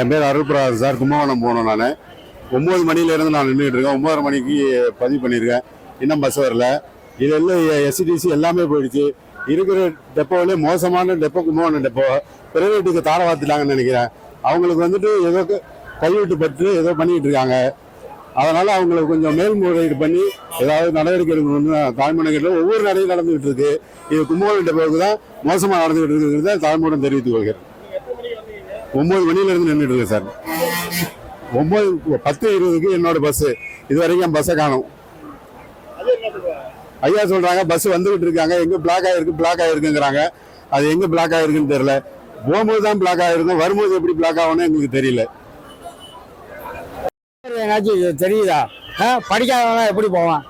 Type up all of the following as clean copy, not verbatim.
என் பேர் அருள்பிரகாஷ் சார். கும்பகோணம் போகணும். நான் 9 மணிலேருந்து நான் நின்றுட்டு இருக்கேன். 9:30 மணிக்கு பதிவு பண்ணியிருக்கேன். இன்னும் பஸ் வரல. இது எல்லாம் எஸ்சிடிசி எல்லாமே போயிடுச்சு. இருக்கிற டெப்போவிலே மோசமான டெப்போ கும்பகோணம் டெப்போ. பிரைவேட்டுக்கு தார வாத்துட்டாங்கன்னு நினைக்கிறேன். அவங்களுக்கு வந்துட்டு ஏதோ கைவிட்டு பட்டு ஏதோ பண்ணிக்கிட்டு இருக்காங்க. அதனால் அவங்களுக்கு கொஞ்சம் மேல்முறையீடு பண்ணி ஏதாவது நடவடிக்கை எடுக்கணும்னு தாய்மொழிகளில் ஒவ்வொரு நடையும் நடந்துகிட்டு இருக்கு. இது கும்பகோணம் டெப்போவுக்கு தான் மோசமாக நடந்துகிட்டு இருக்கிறத தாய்மொழியம் தெரிவித்துக் கொள்கிறேன். 9 மணிலேருந்து நின்றுட்டு இருக்கேன் சார். 10:20க்கு என்னோட பஸ்ஸு. இது வரைக்கும் என் பஸ்ஸை காணும். ஐயா சொல்றாங்க பஸ் வந்துகிட்டு இருக்காங்க, எங்க பிளாக் ஆயிருக்குங்கிறாங்க. அது எங்க பிளாக் ஆயிருக்குன்னு தெரியல. போகும்போது தான் பிளாக் ஆயிருக்கும், வரும்போது எப்படி பிளாக் ஆகும்னு எங்களுக்கு தெரியல. ஏதாச்சும் தெரியுதா? படிக்காதவனா எப்படி போவான்?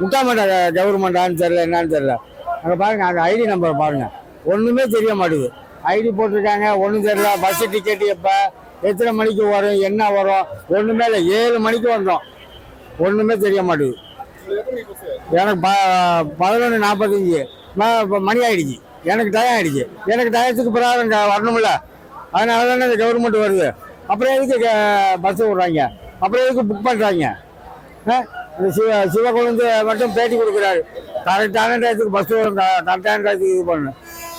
முக்காமட்ட கவர்மெண்டான்னு தெரியல, என்னன்னு தெரியல. அங்கே பாருங்க, அந்த ஐடி நம்பரை பாருங்க, ஒன்றுமே தெரிய மாட்டேங்குது. ஐடி போட்டிருக்காங்க, ஒன்றும் தெரியல. பஸ் டிக்கெட் எப்போ, எத்தனை மணிக்கு வரும், என்ன வரும், ஒன்றுமே இல்லை. 7 மணிக்கு வந்தோம், ஒன்றுமே தெரிய மாட்டேங்குது. எனக்கு 11:45 மணி ஆயிடுச்சு. எனக்கு டயம் ஆயிடுச்சு. எனக்கு டயத்துக்கு பிறகு வரணும்ல, அதனால தானே இந்த கவர்மெண்ட் வருது. அப்புறம் எதுக்கு பஸ் விட்றாங்க? அப்புறம் எதுக்கு புக் பண்ணுறாங்க? சிவகுழந்தை மட்டும் பேட்டி கொடுக்குறாரு, கரெக்டான டயத்துக்கு பஸ் வரும், கரெக்டான டயத்துக்கு இது பண்ணணும்.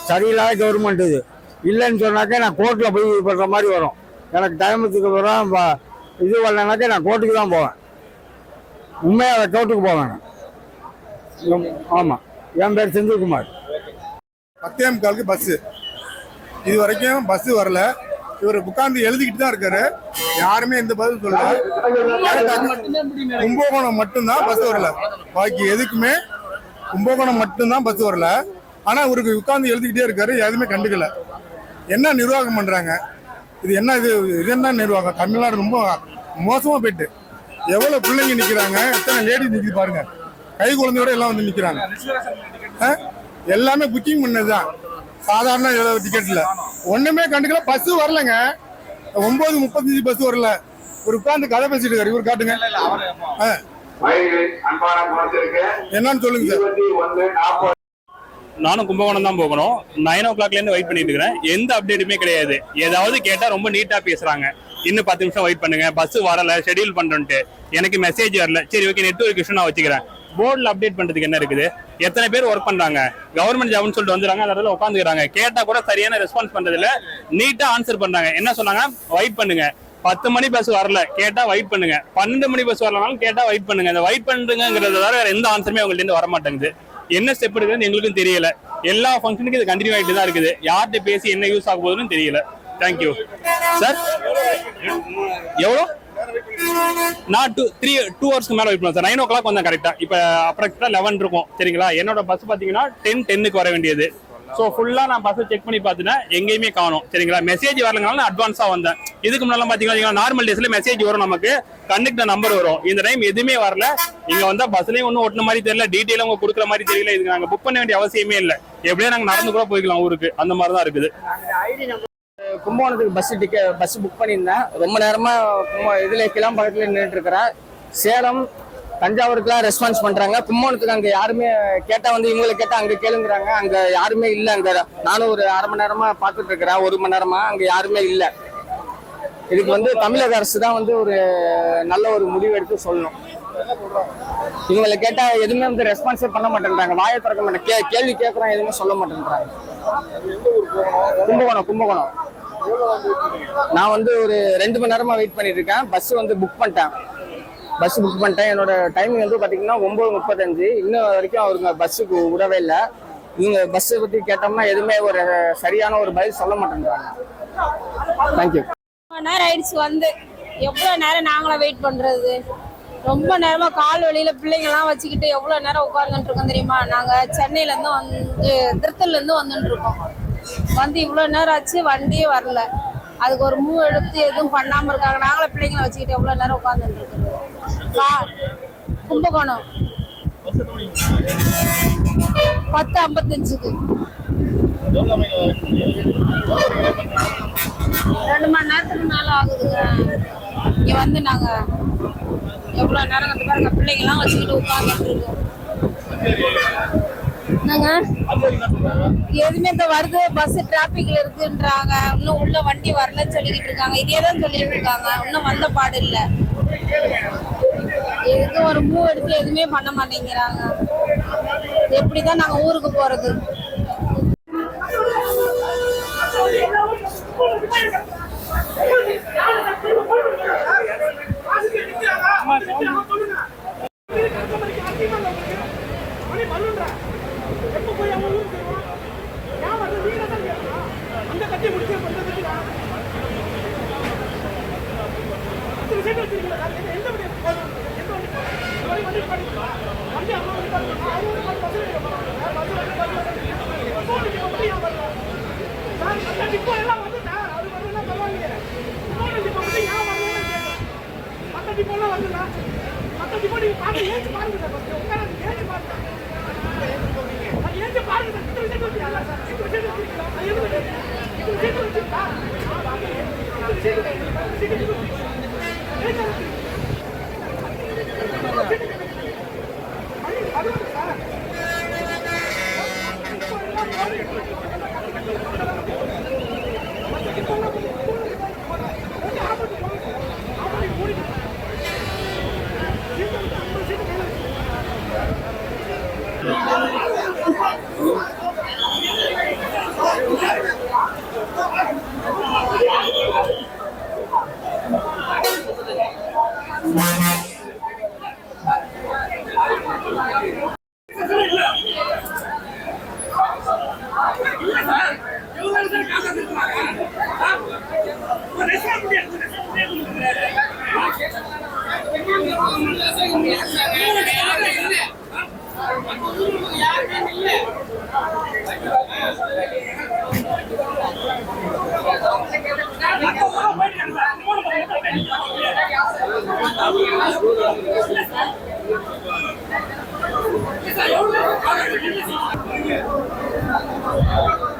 சரியில்லாத கவர்மெண்ட் இது. இல்லைன்னு சொன்னாக்கா நான் கோர்ட்டில் போய் இது பண்ணுற மாதிரி வரும். எனக்கு டைமுக்கு வரும், இது வரலனாக்கா நான் கோர்ட்டுக்கு தான் போவேன். உண்மையாக கோர்ட்டுக்கு போவேன். ஆமாம், என் பேர் செந்தில்குமார். 10:45க்கு பஸ்ஸு. இது வரைக்கும் பஸ்ஸு வரல. இவர் உட்கார்ந்து எழுதிக்கிட்டு தான் இருக்காரு. யாருமே எந்த பதில் சொல்லல. கும்பகோணம் மட்டும்தான் பஸ் வரல, பாக்கி எதுக்குமே கும்பகோணம் மட்டும்தான் பஸ் வரல. ஆனா இவருக்கு உட்கார்ந்து எழுதிக்கிட்டே இருக்காரு, எதுவுமே கண்டுக்கல. என்ன நிர்வாகம் பண்றாங்க இது? என்ன இது என்ன நிர்வாகம்? தமிழ்நாடு ரொம்ப மோசமா போயிட்டு. எவ்வளவு பிள்ளைங்க நிக்கிறாங்க, எத்தனை லேடிஸ் நிக்குது பாருங்க, கை குழந்தையோட எல்லாம் வந்து நிக்கிறாங்க. எல்லாமே புக்கிங் பண்ணதுதான், சாதாரண டிக்கெட்ல. ஒண்ணுமே கண்டுக்கல. பஸ் வரலங்க. 9:35 பஸ் வரல. ஒரு உட்கார்ந்து கதை பேசிட்டு இருக்காரு. இவர் காட்டுங்க என்னன்னு சொல்லுங்க சார். நானும் கும்பகோணம் தான் போகணும். 9 o'clockல இருந்து வெயிட் பண்ணிட்டு இருக்கிறேன். எந்த அப்டேட்டுமே கிடையாது. ஏதாவது கேட்டா ரொம்ப நீட்டா பேசுறாங்க. இன்னும் 10 நிமிஷம் வெயிட் பண்ணுங்க, பஸ் வரல, ஷெடியூல் பண்றேன்ட்டு. எனக்கு மெசேஜ் வரல. சரி ஓகே, நெட்வொர்க் இஷ்யூ நான் வச்சுக்கிறேன். போர்டில் அப்டேட் பண்றதுக்கு என்ன இருக்குது? எத்தனை பேர் ஒர்க் பண்றாங்க? கவர்மெண்ட் ஜாப்னு சொல்லிட்டு வந்துறாங்க, அதில் உட்காந்துக்கிறாங்க. கேட்டா கூட சரியான ரெஸ்பான்ஸ் பண்றதுல, நீட்டா ஆன்சர் பண்றாங்க. என்ன சொன்னாங்க? வெயிட் பண்ணுங்க. 10 மணி பஸ் வரல, கேட்டா வெயிட் பண்ணுங்க. 12 மணி பஸ் வரலனாலும் கேட்டா வெயிட் பண்ணுங்க. அந்த வெயிட் பண்ணுங்கிறத வேற எந்த ஆன்சருமே அவங்கள்ட்ட இருந்து வர மாட்டேங்குது. என்ன ஸ்டெப் எடுக்குதுன்னு எங்களுக்கும் தெரியல. எல்லா ஃபங்க்ஷனுக்கும் இது கண்டினியூ ஆகிட்டு தான் இருக்குது. யார்கிட்ட பேசி என்ன யூஸ் ஆக போகுதுன்னு தெரியல. Thank you sir. எவ்வளோ? நான் 2 ஹவர்ஸ்க்கு மேலே வெயிட் பண்ணுவேன் சார். 9 o'clock வந்தேன் கரெக்டா. இப்போ அப்ராக்சிமேட்டா 11 இருக்கும், சரிங்களா? என்னோட பஸ் பார்த்தீங்கன்னா 10:10க்கு வர வேண்டியது. ஸோ ஃபுல்லாக நான் பஸ்ஸை செக் பண்ணி பார்த்துட்டேன், எங்கேயுமே காணும், சரிங்களா? மெசேஜ் வரலனாலும் நான் அட்வான்ஸாக வந்தேன். இதுக்கு முன்னாடி பார்த்தீங்கன்னா நார்மல் டேஸ்ல மெசேஜ் வரும், நமக்கு கண்டக்டர் நம்பர் வரும். இந்த டைம் எதுவுமே வரல. இங்க வந்தா பஸ்லயும் ஒன்றும் ஓட்டுன மாதிரி தெரியல, டீட்டெயில் அவங்க கொடுக்குற மாதிரி தெரியல. இதுக்கு நாங்கள் புக் பண்ண வேண்டிய அவசியமே இல்லை. எப்படியே நாங்கள் நடந்து கூட போய்க்கலாம் ஊருக்கு, அந்த மாதிரி தான் இருக்குது. கும்பகோணத்துக்கு பஸ் புக் பண்ணியிருந்தேன். ரொம்ப நேரமா இதுல கிளம்ப பக்கத்துல நின்றுட்டு இருக்கிறேன். சேலம் தஞ்சாவூருக்குலாம் ரெஸ்பான்ஸ் பண்றாங்க. கும்பகோணத்துக்கு அங்க யாருமே கேட்டா வந்து இவங்களை கேட்டா அங்க கேளுங்கிறாங்க. அங்க யாருமே இல்லை. அங்க நானும் ஒரு 1/2 மணி நேரமா பார்த்துட்டு இருக்கிறேன், 1 மணி நேரமா அங்க யாருமே இல்லை. இதுக்கு வந்து தமிழக அரசு தான் வந்து ஒரு நல்ல ஒரு முடிவு எடுத்து சொல்லணும். இவங்களை கேட்டா எதுவுமே வந்து ரெஸ்பான்ஸே பண்ண மாட்டேன்றாங்க. வாயை திறக்க மாட்டேன். கேள்வி கேட்கறோம், எதுவுமே சொல்ல மாட்டேன்றாங்க. கும்பகோணம். நான் வந்து ஒரு 2 மணி நேரமா வெயிட் பண்ணிட்டு இருக்கேன். பஸ் வந்து புக் பண்ணிட்டேன். என்னோட டைமிங் வந்து பாத்தீங்கன்னா 9:35. இன்னும் வரைக்கும் அவருங்க பஸ்ஸுக்கு விடவே இல்லை. இவங்க பஸ்ஸை பத்தி கேட்டோம்னா எதுவுமே ஒரு சரியான ஒரு பதில் சொல்ல மாட்டேன்றாங்க. தேங்க்யூ. நேரம் ஆயிடுச்சு வந்து. எவ்வளோ நேரம் நாங்களும் வெயிட் பண்றது? ரொம்ப நேரமா கால் வழியில பிள்ளைங்கெல்லாம் வச்சுக்கிட்டு எவ்வளோ நேரம் உட்கார்ந்துட்டு இருக்கோம் தெரியுமா? நாங்கள் சென்னையிலேருந்து வந்து திருத்தூர்லேருந்து வந்துட்டு இருக்கோம். வந்து இவ்வளோ நேரம் ஆச்சு, வண்டியே வரல. அதுக்கு ஒரு மூவ் எடுத்து எதுவும் பண்ணாமல் இருக்காங்க. நாங்களும் பிள்ளைங்களை வச்சுக்கிட்டு எவ்வளோ நேரம் உட்காந்துட்டு இருக்கோம். கும்பகோணம் 10:55க்கு 2 மணி நேரத்துக்கு மேலே ஆகுதுங்க. இங்கே வந்து நாங்கள் எவ்வளோ நேரம் பாருங்க, பிள்ளைங்கெல்லாம் வச்சுக்கிட்டு உட்காந்துட்டு இருக்கோம். என்னங்க எதுவுமே இந்த வருது பஸ் டிராபிக்ல இருக்குன்றாங்க, இன்னும் உள்ள வண்டி வரலன்னு சொல்லிக்கிட்டு இருக்காங்க. இதே தான் சொல்லிட்டு இருக்காங்க, இன்னும் வந்த பாடு இல்ல. எதுக்கு ஒரு மூவ் எடுத்து எதுவுமே பண்ண மாட்டேங்கிறாங்க. எப்படிதான் நாங்க ஊருக்கு போறது? Thank you.